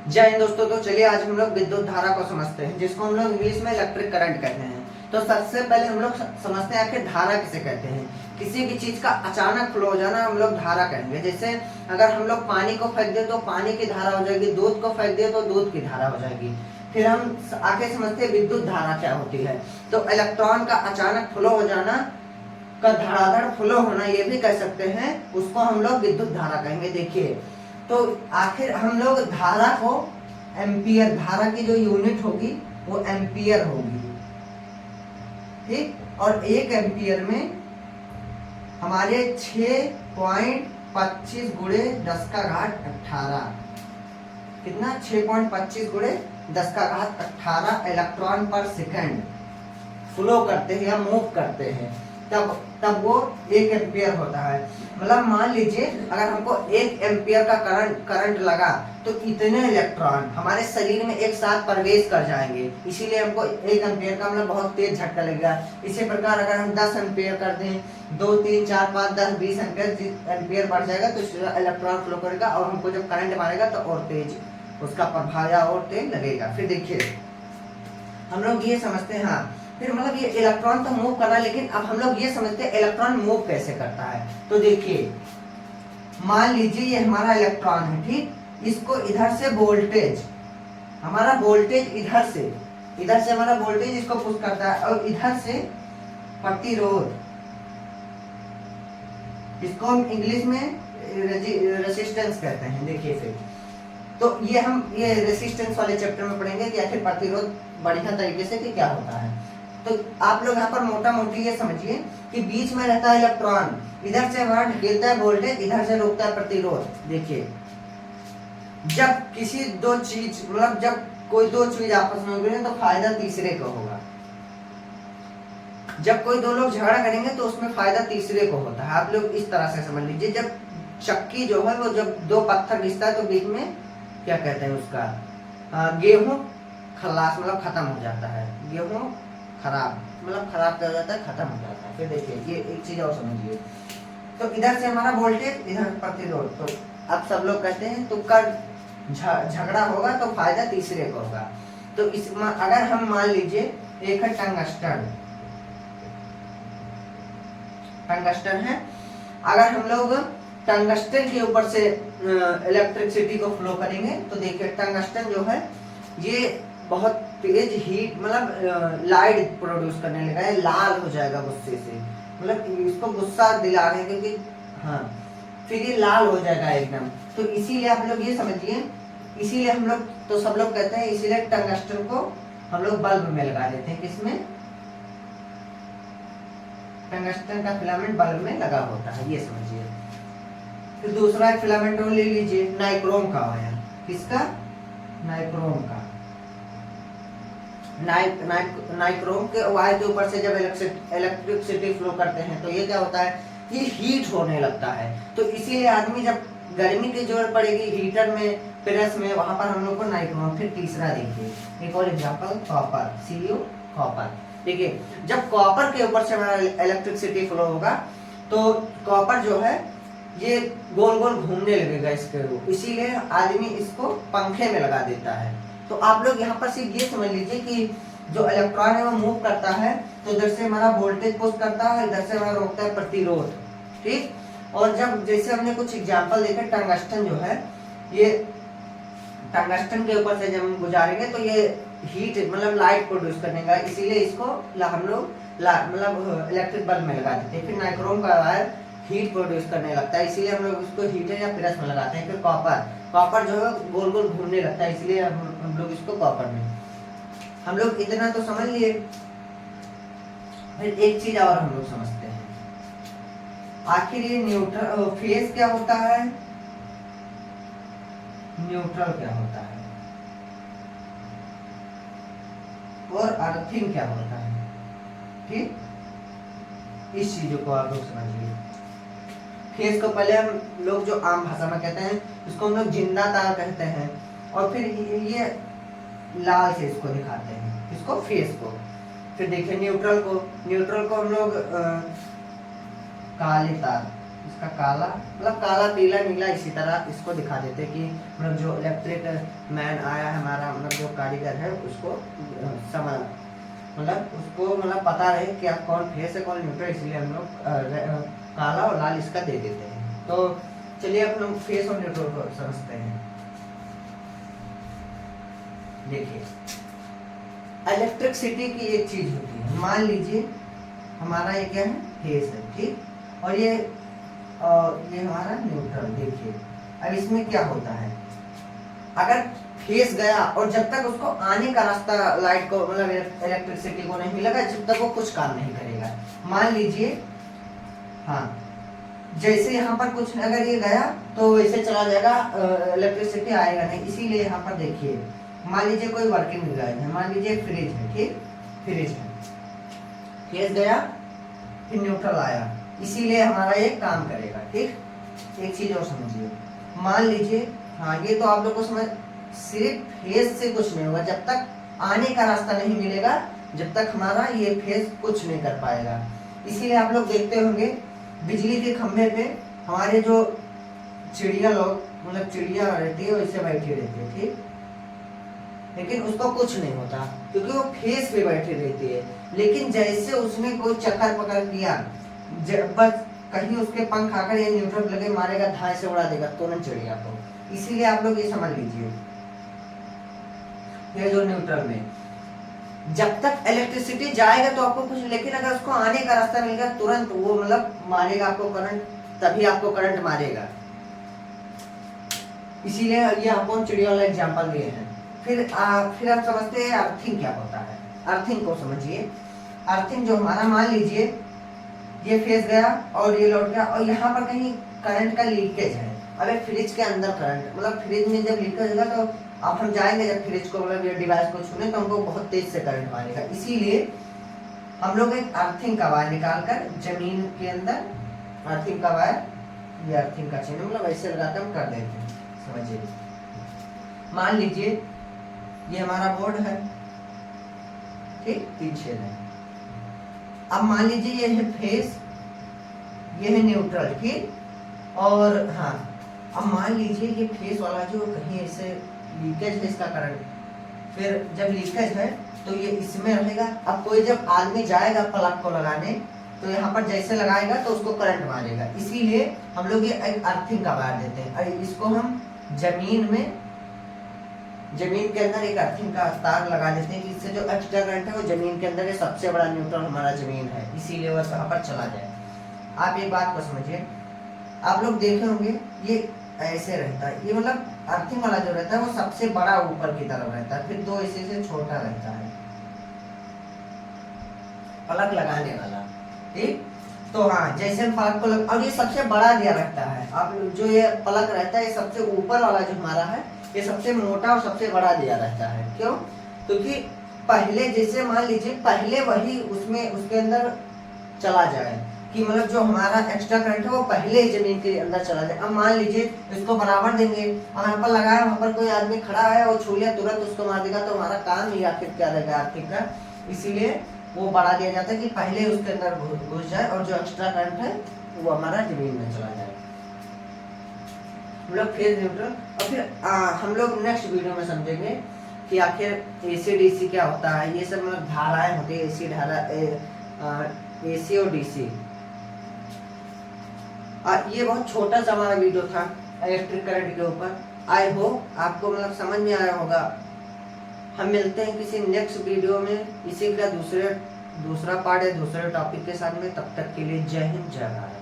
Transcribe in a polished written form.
जय हिंद दोस्तों। तो चलिए आज हम लोग विद्युत धारा को समझते हैं, जिसको हम लोग इंग्लिश में इलेक्ट्रिक करंट कहते हैं। तो सबसे पहले हम लोग समझते हैं आखिर धारा किसे कहते हैं। किसी भी चीज का अचानक फ्लो हो जाना हम लोग धारा कहेंगे। जैसे अगर हम लोग पानी को फेंक दे तो पानी की धारा हो जाएगी, दूध को फेंक दे तो दूध की धारा हो जाएगी। फिर हम आगे समझते हैं विद्युत धारा क्या होती है। तो इलेक्ट्रॉन का अचानक फ्लो हो जाना का धड़ाधड़ फ्लो होना ये भी कह सकते हैं, उसको हम लोग विद्युत धारा कहेंगे। देखिए तो आखिर हम लोग धारा को एम्पियर, धारा की जो यूनिट होगी वो एम्पियर होगी, ठीक। और एक एम्पियर में हमारे 6.25 गुणे 10 का घात 18, कितना 6.25 गुणे 10 का घात 18 इलेक्ट्रॉन पर सेकंड फ्लो करते हैं या मूव करते हैं, तब वो 1 एम्पियर होता है। मतलब मान लीजिए अगर हमको 1 एम्पियर का करंट लगा तो इतने इलेक्ट्रॉन हमारे शरीर में एक साथ प्रवेश कर जाएंगे, इसीलिए हमको 1 एम्पियर का मतलब बहुत तेज झटका लगेगा। इसी प्रकार अगर हम 10 एम्पियर कर दें, 2 3 4 5 10 20 एम्पियर बढ़ जाएगा तो इलेक्ट्रॉन फ्लो करेगा और हमको जब करंट मारेगा तो और तेज उसका प्रभाव या और तेज लगेगा। फिर देखिए हम लोग ये समझते हैं, हाँ फिर मतलब ये इलेक्ट्रॉन तो मूव कर रहा है, लेकिन अब हम लोग ये समझते हैं इलेक्ट्रॉन मूव कैसे करता है। तो देखिए मान लीजिए ये हमारा इलेक्ट्रॉन है, ठीक। इसको इधर से वोल्टेज, हमारा वोल्टेज इधर से हमारा वोल्टेज इसको पुश करता है, और इधर से प्रतिरोध, इसको हम इंग्लिश में रेजिस्टेंस कहते हैं। देखिए फिर तो ये रेजिस्टेंस वाले चैप्टर में पढ़ेंगे कि आखिर प्रतिरोध बढ़िया तरीके से कि क्या होता है। तो आप लोग यहाँ पर मोटा मोटी ये समझिए कि बीच में रहता है इलेक्ट्रॉन, इधर से हमारा ढकेलता है वोल्टेज, इधर से रोकता है प्रतिरोध। देखिए जब किसी दो चीज मतलब जब कोई दो चीज आपस में होगी तो फायदा तीसरे को होगा। जब कोई दो लोग झगड़ा करेंगे तो उसमें फायदा तीसरे को होता है। आप लोग इस तरह से समझ लीजिए, जब चक्की जो है वो जब दो पत्थर घिसता है तो बीच में क्या कहते हैं उसका, गेहूं खलास मतलब खत्म हो जाता है, गेहूं खराब मतलब खराब हो जाता है, खत्म हो जाता है। फिर देखिए ये एक चीज और समझिए, तो इधर से हमारा वोल्टेज, इधर प्रतिरोध, तो अब सब लोग कहते हैं तो कर झगड़ा होगा तो फायदा तीसरे को होगा। तो इस अगर हम मान लीजिए एक है टंगस्टन है, अगर हम लोग टंगस्टन के ऊपर से इलेक्ट्रिसिटी को फ्लो करेंगे तो देखिए टंगस्टन जो है ये बहुत तेज हीट मतलब लाइट प्रोड्यूस करने लगा है, लाल हो जाएगा गुस्से से, मतलब इसको गुस्सा दिला रहे हैं क्योंकि हाँ फिर ये लाल हो जाएगा एकदम। तो इसीलिए आप लोग ये समझिए, इसीलिए हम लोग तो सब लोग कहते हैं इसीलिए टंगस्टन को हम लोग बल्ब में लगा देते हैं। किसमें? टंगस्टन का फिलामेंट बल्ब में लगा होता है, ये समझिए। फिर दूसरा एक फिलामेंट और ले लीजिए, नाइक्रोम का वायर। किसका? नाइक्रोम का। नाइक्रोम के वायर के ऊपर से जब इलेक्ट्रिसिटी फ्लो करते हैं तो ये क्या होता है, ये हीट होने लगता है। तो इसीलिए आदमी जब गर्मी की जरूरत पड़ेगी हीटर में, प्रेस में, वहां पर हम लोग को नाइक्रोम। फिर तीसरा देखिए एक और एग्जांपल, कॉपर, Cu कॉपर। देखिए जब कॉपर के ऊपर से हमारा इलेक्ट्रिसिटी फ्लो होगा तो कॉपर जो है ये गोल गोल घूमने लगेगा इसके रूप, इसीलिए आदमी इसको पंखे में लगा देता है। तो आप लोग यहाँ पर सिर्फ ये समझ लीजिए कि जो इलेक्ट्रॉन है वो मूव करता है तो इधर से हमारा वोल्टेज पुश करता है, इधर से हमारा रोकता है प्रतिरोध, ठीक। और जब जैसे हमने कुछ एग्जांपल देखे, टंगस्टन जो है ये टंगस्टन के ऊपर से जब हम गुजारेंगे तो ये हीट मतलब लाइट प्रोड्यूस करने का, इसीलिए इसको हम लोग मतलब इलेक्ट्रिक बल्ब में लगा देते हैं। फिर नाइक्रोम का वायर हीट प्रोड्यूस करने लगता है, इसीलिए हम लोग इसको हीटर या प्रेस में लगाते हैं। फिर कॉपर जो है गोल गोल घूमने लगता है, इसलिए हम लोग इसको कॉपर में। हम लोग इतना तो समझ लिए। फिर एक चीज और हम लोग समझते हैं, आखिर ये न्यूट्रल फेज क्या होता है, न्यूट्रल क्या होता है, और अर्थिंग क्या होता है, ठीक। इस चीजों को आप लोग समझिए। फेज को पहले हम लोग जो आम भाषा में कहते हैं उसको हम लोग जिंदा तार कहते हैं, और फिर ये लाल से इसको दिखाते हैं, इसको फेज को। फिर देखिए न्यूट्रल को हम लोग काले तार, इसका काला, मतलब काला पीला नीला इसी तरह इसको दिखा देते कि मतलब जो इलेक्ट्रिक मैन आया है हमारा, मतलब जो कारीगर है उसको समझ, मतलब उसको मतलब पता रहे कि आप कौन फेस है कौन न्यूट्रल, इसलिए हम लोग काला और लाल इसका दे देते हैं। तो चलिए अब हम फेस और न्यूट्रल को समझते हैं। देखिए इलेक्ट्रिसिटी की एक चीज होती है, मान लीजिए हमारा ये क्या है, फेस है, ठीक, और ये हमारा न्यूट्रल। देखिए अब इसमें क्या होता है, अगर फेस गया और जब तक उसको आने का रास्ता लाइट को मतलब इलेक्ट्रिसिटी को नहीं मिलेगा, जब तक वो कुछ काम नहीं करेगा। मान लीजिए हाँ, जैसे यहाँ पर कुछ अगर ये गया तो वैसे चला जाएगा, इलेक्ट्रिसिटी आएगा नहीं। इसीलिए यहाँ पर देखिए, मान लीजिए कोई वर्किंग डिवाइस है, मान लीजिए फ्रिज है, ठीक, फ्रिज है, फेस गया फिर न्यूट्रल आया, इसीलिए हमारा ये काम करेगा, ठीक। एक चीज और समझिए, मान लीजिए हाँ, ये तो आप लोग को समझ, सिर्फ फेस से कुछ नहीं होगा, जब तक आने का रास्ता नहीं मिलेगा, जब तक हमारा ये फेस कुछ नहीं कर पाएगा। इसीलिए आप लोग देखते होंगे बिजली के खंभे पे हमारे जो चिड़िया लोग, मतलब चिड़िया रहती है वैसे बैठी रहती है, ठीक, लेकिन उसको कुछ नहीं होता क्योंकि वो फेस पे बैठी रहती है। लेकिन जैसे उसने कोई चक्कर पकड़ दिया, बस कहीं उसके पंख आकर ये न्यूट्रल लगे मारेगा, धाए से उड़ा देगा तुरंत चिड़िया को। इसीलिए आप लोग ये समझ लीजिए, ये जो न्यूट्रल में जब तक इलेक्ट्रिसिटी जाएगा तो आपको कुछ, लेकिन अगर उसको आने का रास्ता मिलेगा तुरंत वो मतलब मारेगा आपको करंट, तभी आपको करंट मारेगा। इसीलिए ये आपको चिड़िया वाला एग्जाम्पल दिए हैं। फिर आप समझते हैं अर्थिंग क्या होता है। अर्थिंग को समझिए, अर्थिंग जो हमारा, मान लीजिए ये फेस गया और ये लौट गया और यहाँ पर कहीं करंट का लीकेज है। अब एक फ्रिज के अंदर करंट, मतलब फ्रिज में जब लीकेज होगा तो अब हम जाएंगे जब फ्रिज को मतलब ये डिवाइस को छूने तो हमको बहुत तेज से करंट मारेगा। इसीलिए हम लोग एक अर्थिंग का वायर निकाल कर जमीन के अंदर, अर्थिंग का वायर, ये अर्थिंग का चिन्ह मतलब ऐसे लगाकर हम कर देते हैं, समझिए। मान लीजिए ये हमारा बोर्ड है, ठीक, 3 छेद है। अब मान लीजिए ये है फेस, ये है न्यूट्रल, ठीक, और हाँ, अब मान लीजिए ये फेस वाला जो कहीं ऐसे लीकेज है इसका करंट, फिर जब लीकेज है तो ये इसमें रहेगा। अब कोई जब आदमी जाएगा प्लग को लगाने तो यहाँ पर जैसे लगाएगा तो उसको करंट मारेगा। इसीलिए हम लोग ये एक अर्थिंग का वायर देते हैं और इसको हम जमीन में, जमीन के अंदर एक अर्थिंग का तार लगा देते हैं कि इससे जो एक्स्ट्रा करंट है वो जमीन के अंदर, ये सबसे बड़ा न्यूट्रल हमारा जमीन है, इसीलिए वो वहाँ पर चला जाए। आप एक बात को समझिए, आप लोग देखे होंगे ये ऐसे रहता है, ये मतलब अर्थिंग वाला जो रहता है वो सबसे बड़ा ऊपर की तरफ रहता है, फिर 2 ऐसे से छोटा रहता है प्लग लगाने वाला, ठीक। तो हाँ, जैसे हम प्लग को और ये सबसे बड़ा दिया रहता है, आप जो ये प्लग रहता है ये सबसे ऊपर वाला जो हमारा है ये सबसे मोटा और सबसे बड़ा दिया रहता है। क्यों? क्योंकि पहले जैसे मान लीजिए पहले वही उसमें उसके अंदर चला जाए कि मतलब जो हमारा एक्स्ट्रा करंट है वो पहले ही जमीन के अंदर चला जाए। अब मान लीजिए इसको बराबर देंगे और यहाँ पर लगाया, वहाँ पर कोई आदमी खड़ा है और छू लिया तुरंत उसको मार देगा, तो हमारा काम ही आखिर क्या रहेगा, अर्थिंग का। इसीलिए वो बढ़ा दिया जाता है कि पहले उसके अंदर घुस जाए और जो एक्स्ट्रा करंट है वो हमारा जमीन में चला जाए। हम लोग फेज न्यूट्रल, और फिर हम लोग नेक्स्ट वीडियो में समझेंगे कि आखिर एसी डीसी क्या होता है। ये सब मतलब धाराएं होती है, एसी धारा, एसी और डीसी। ये बहुत छोटा सा हमारा वीडियो था इलेक्ट्रिक करंट के ऊपर। आई होप आपको मतलब समझ में आया होगा। हम मिलते हैं किसी नेक्स्ट वीडियो में, इसी का दूसरा पार्ट है दूसरे टॉपिक के साथ में। तब तक के लिए जय हिंद, जय भारत।